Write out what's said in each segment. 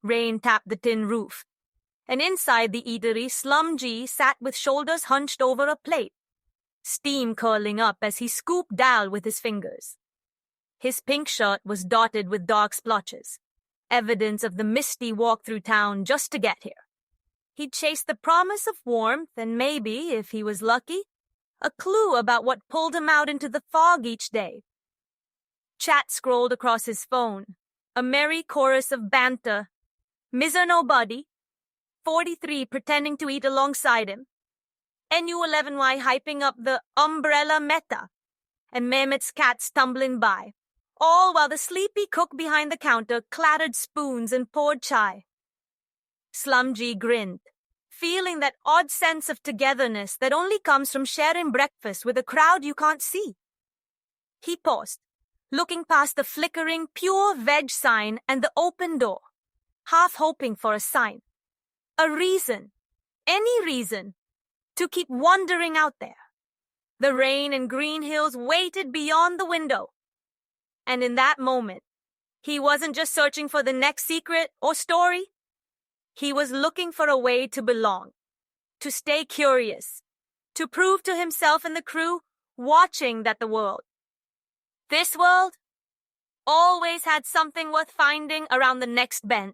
Rain tapped the tin roof. And inside the eatery, SlumG sat with shoulders hunched over a plate, steam curling up as he scooped dal with his fingers. His pink shirt was dotted with dark splotches, evidence of the Misty walk through town just to get here. He'd chased the promise of warmth and maybe, if he was lucky, a clue about what pulled him out into the fog each day. Chat scrolled across his phone, a merry chorus of banter. Miser nobody, 43 pretending to eat alongside him, NU11Y hyping up the umbrella meta, and Mehmet's cat stumbling by, all while the sleepy cook behind the counter clattered spoons and poured chai. SlumG grinned, feeling that odd sense of togetherness that only comes from sharing breakfast with a crowd you can't see. He paused, looking past the flickering pure veg sign and the open door, half hoping for a sign. A reason, any reason, to keep wandering out there. The rain and green hills waited beyond the window. And in that moment, he wasn't just searching for the next secret or story. He was looking for a way to belong, to stay curious, to prove to himself and the crew watching that the world, this world, always had something worth finding around the next bend.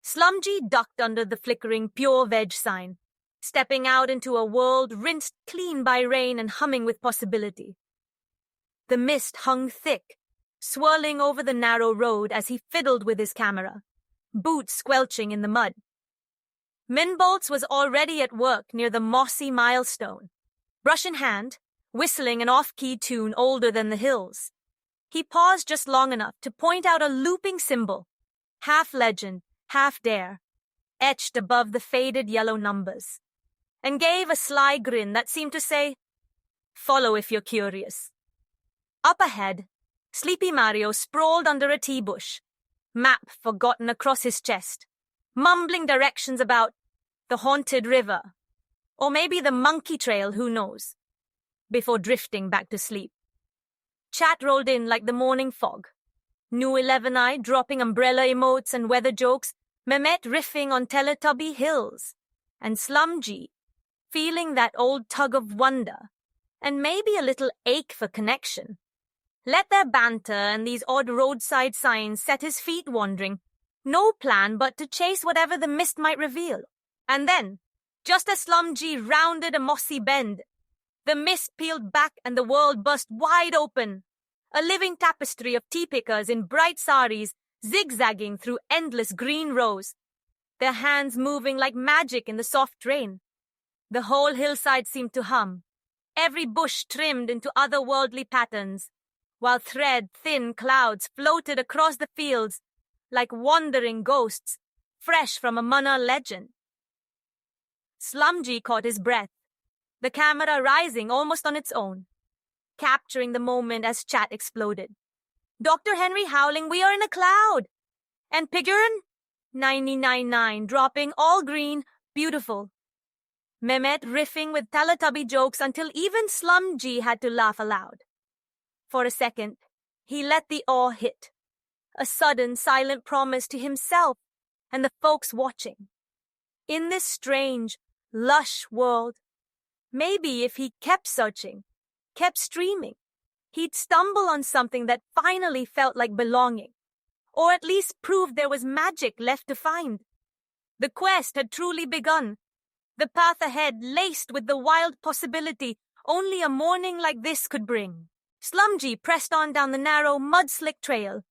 SlumG ducked under the flickering pure veg sign, stepping out into a world rinsed clean by rain and humming with possibility. The mist hung thick, swirling over the narrow road as he fiddled with his camera, boots squelching in the mud. Minbolts was already at work near the mossy milestone, brush in hand, whistling an off-key tune older than the hills. He paused just long enough to point out a looping symbol, half legend, half dare, etched above the faded yellow numbers, and gave a sly grin that seemed to say, "Follow if you're curious." Up ahead, Sleepy Mario sprawled under a tea bush, map forgotten across his chest, mumbling directions about the haunted river, or maybe the monkey trail, who knows, before drifting back to sleep. Chat rolled in like the morning fog, Nu11I dropping umbrella emotes and weather jokes, Mehmet riffing on Teletubby hills, and SlumG feeling that old tug of wonder, and maybe a little ache for connection. Let their banter and these odd roadside signs set his feet wandering, no plan but to chase whatever the mist might reveal. And then, just as SlumG rounded a mossy bend, the mist peeled back and the world burst wide open, a living tapestry of tea pickers in bright saris zigzagging through endless green rows, their hands moving like magic in the soft rain. The whole hillside seemed to hum, every bush trimmed into otherworldly patterns, while thread-thin clouds floated across the fields like wandering ghosts, fresh from a Manna legend. SlumG caught his breath, the camera rising almost on its own, capturing the moment as chat exploded. Dr. Henry howling, "We are in a cloud!" And Pigurin, 999, dropping all green, beautiful. Mehmet riffing with Teletubby jokes until even SlumG had to laugh aloud. For a second, he let the awe hit, a sudden silent promise to himself and the folks watching. In this strange, lush world, maybe if he kept searching, kept streaming, he'd stumble on something that finally felt like belonging, or at least proved there was magic left to find. The quest had truly begun, the path ahead laced with the wild possibility only a morning like this could bring. SlumG pressed on down the narrow, mud-slick trail,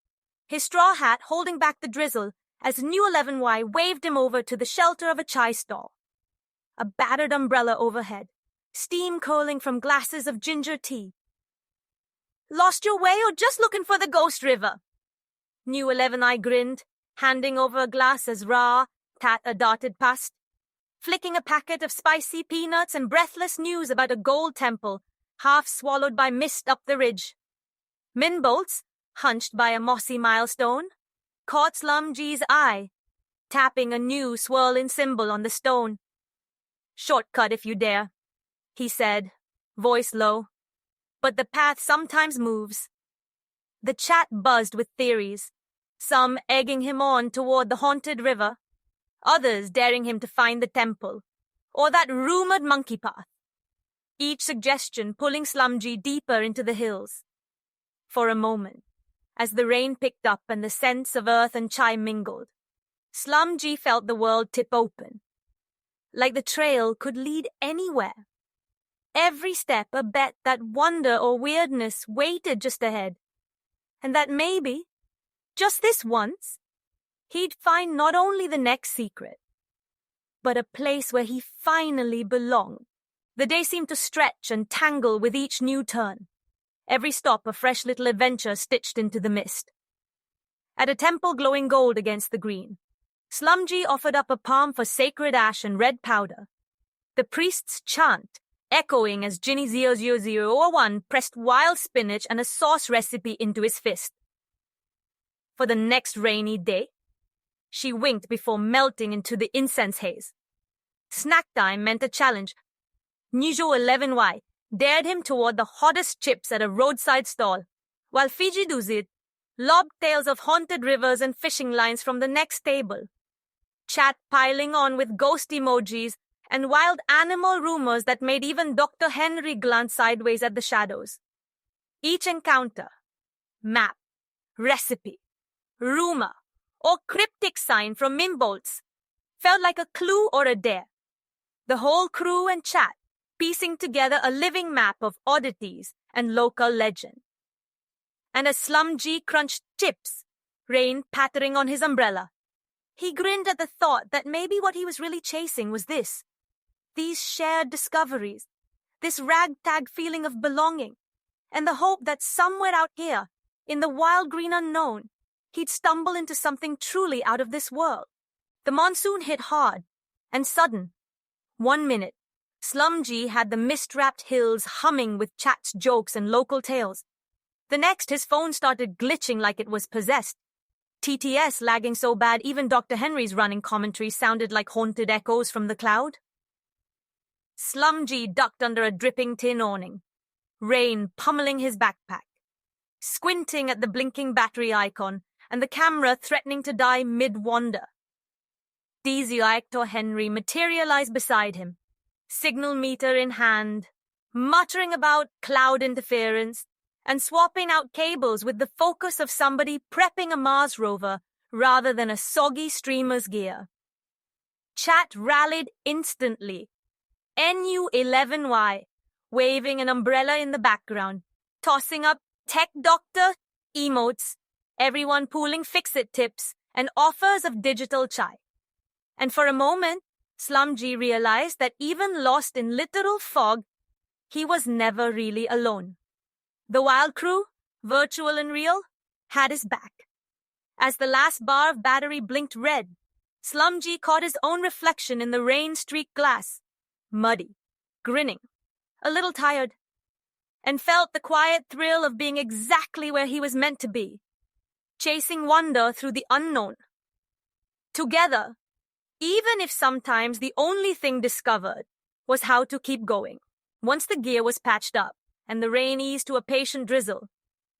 his straw hat holding back the drizzle as Nu11Y waved him over to the shelter of a chai stall. A battered umbrella overhead, steam curling from glasses of ginger tea. "Lost your way or just looking for the ghost river?" Nu11I grinned, handing over a glass as Tat darted past, flicking a packet of spicy peanuts and breathless news about a gold temple, half swallowed by mist up the ridge. Minbolts, hunched by a mossy milestone, caught SlumG's eye, tapping a new swirling symbol on the stone. "Shortcut if you dare," he said, voice low. "But the path sometimes moves." The chat buzzed with theories. some egging him on toward the haunted river, others daring him to find the temple, or that rumored monkey path, each suggestion pulling SlumG deeper into the hills. For a moment, as the rain picked up and the scents of earth and chai mingled, SlumG felt the world tip open, like the trail could lead anywhere. Every step a bet that wonder or weirdness waited just ahead, and that maybe, just this once, he'd find not only the next secret, but a place where he finally belonged. The day seemed to stretch and tangle with each new turn, every stop a fresh little adventure stitched into the mist. At a temple glowing gold against the green, SlumG offered up a palm for sacred ash and red powder. The priest's chant, echoing as Ginny 00001 pressed wild spinach and a sauce recipe into his fist. For the next rainy day, she winked before melting into the incense haze. Snack time meant a challenge. Nijo 11Y dared him toward the hottest chips at a roadside stall, while Fiji Duzit lobbed tales of haunted rivers and fishing lines from the next table. Chat piling on with ghost emojis and wild animal rumors that made even Dr. Henry glance sideways at the shadows. Each encounter, map, recipe, rumor, or cryptic sign from Mimbolts felt like a clue or a dare. The whole crew and chat piecing together a living map of oddities and local legend. And as SlumG crunched chips, rain pattering on his umbrella, he grinned at the thought that maybe what he was really chasing was this. These shared discoveries, this ragtag feeling of belonging, and the hope that somewhere out here, in the wild green unknown, he'd stumble into something truly out of this world. The monsoon hit hard and sudden. 1 minute, SlumG had the mist-wrapped hills humming with Chat's jokes and local tales. The next, his phone started glitching like it was possessed. TTS lagging so bad even Dr. Henry's running commentary sounded like haunted echoes from the cloud. SlumG ducked under a dripping tin awning, rain pummeling his backpack, squinting at the blinking battery icon and the camera threatening to die mid-wander. Dr. Henry materialized beside him, signal meter in hand, muttering about cloud interference and swapping out cables with the focus of somebody prepping a Mars rover rather than a soggy streamer's gear. Chat rallied instantly. NU11Y, waving an umbrella in the background, tossing up tech doctor emotes, everyone pooling fix-it tips and offers of digital chai. And for a moment, SlumG realized that even lost in literal fog, he was never really alone. The wild crew, virtual and real, had his back. As the last bar of battery blinked red, SlumG caught his own reflection in the rain-streaked glass, muddy, grinning, a little tired, and felt the quiet thrill of being exactly where he was meant to be, chasing wonder through the unknown. Together, even if sometimes the only thing discovered was how to keep going. Once the gear was patched up and the rain eased to a patient drizzle,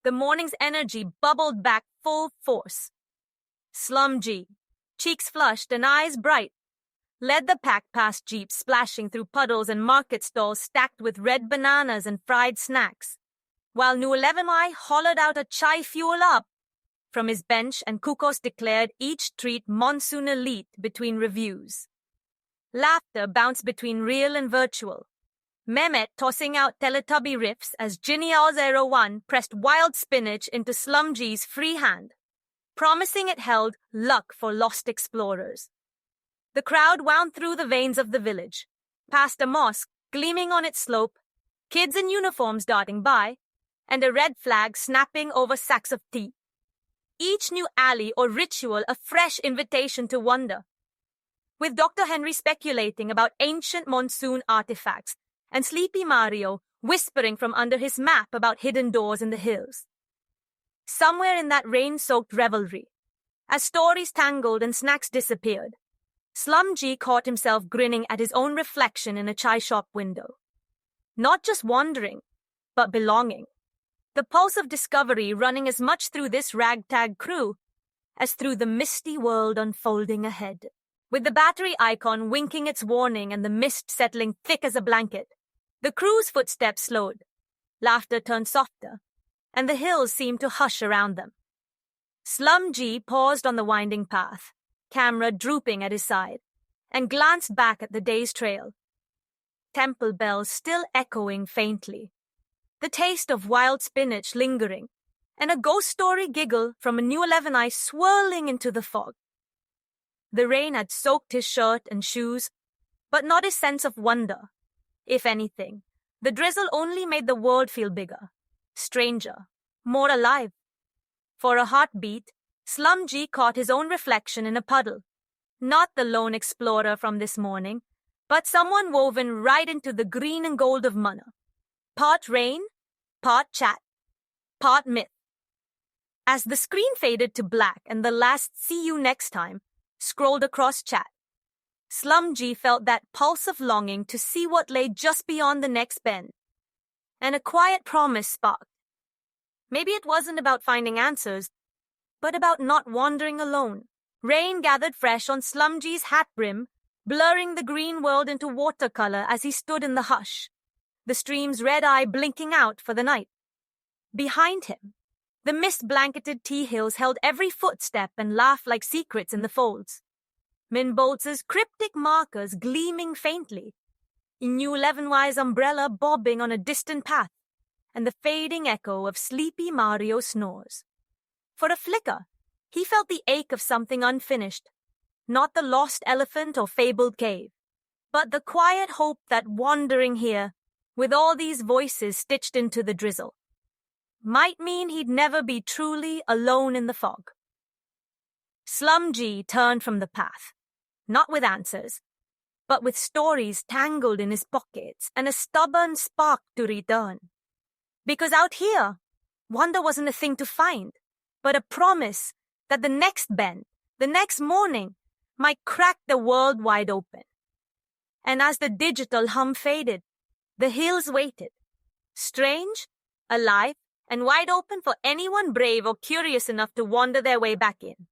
the morning's energy bubbled back full force. SlumG, cheeks flushed and eyes bright, led the pack past jeeps splashing through puddles and market stalls stacked with red bananas and fried snacks, while Nu 11Y hollered out a chai fuel up. From his bench, and Kukos declared each treat monsoon elite between reviews. Laughter bounced between real and virtual. Mehmet tossing out Teletubby riffs as Genial01 pressed wild spinach into SlumG's free hand, promising it held luck for lost explorers. The crowd wound through the veins of the village, past a mosque gleaming on its slope, kids in uniforms darting by, and a red flag snapping over sacks of tea. Each new alley or ritual a fresh invitation to wonder, with Dr. Henry speculating about ancient monsoon artifacts and Sleepy Mario whispering from under his map about hidden doors in the hills. Somewhere in that rain-soaked revelry, as stories tangled and snacks disappeared, SlumG caught himself grinning at his own reflection in a chai shop window. Not just wandering, but belonging. The pulse of discovery running as much through this ragtag crew as through the misty world unfolding ahead. With the battery icon winking its warning and the mist settling thick as a blanket, the crew's footsteps slowed. Laughter turned softer, and the hills seemed to hush around them. SlumG paused on the winding path, camera drooping at his side, and glanced back at the day's trail. Temple bells still echoing faintly, the taste of wild spinach lingering, and a ghost story giggle from a new 11 eye swirling into the fog. The rain had soaked his shirt and shoes, but not his sense of wonder. If anything, the drizzle only made the world feel bigger, stranger, more alive. For a heartbeat, SlumG caught his own reflection in a puddle. Not the lone explorer from this morning, but someone woven right into the green and gold of Mana. Part rain, part chat, part myth. As the screen faded to black and the last "see you next time" scrolled across chat, SlumG felt that pulse of longing to see what lay just beyond the next bend. And a quiet promise sparked. Maybe it wasn't about finding answers, but about not wandering alone. Rain gathered fresh on SlumG's hat brim, blurring the green world into watercolor as he stood in the hush, the stream's red eye blinking out for the night. Behind him, the mist-blanketed T-hills held every footstep and laughed like secrets in the folds. Minbolz's cryptic markers gleaming faintly, Inu 11Y's umbrella bobbing on a distant path, and the fading echo of sleepy Mario snores. For a flicker, he felt the ache of something unfinished, not the lost elephant or fabled cave, but the quiet hope that wandering here, with all these voices stitched into the drizzle, might mean he'd never be truly alone in the fog. SlumG turned from the path, not with answers, but with stories tangled in his pockets and a stubborn spark to return. Because out here, wonder wasn't a thing to find, but a promise that the next bend, the next morning, might crack the world wide open. And as the digital hum faded, the hills waited, strange, alive, and wide open for anyone brave or curious enough to wander their way back in.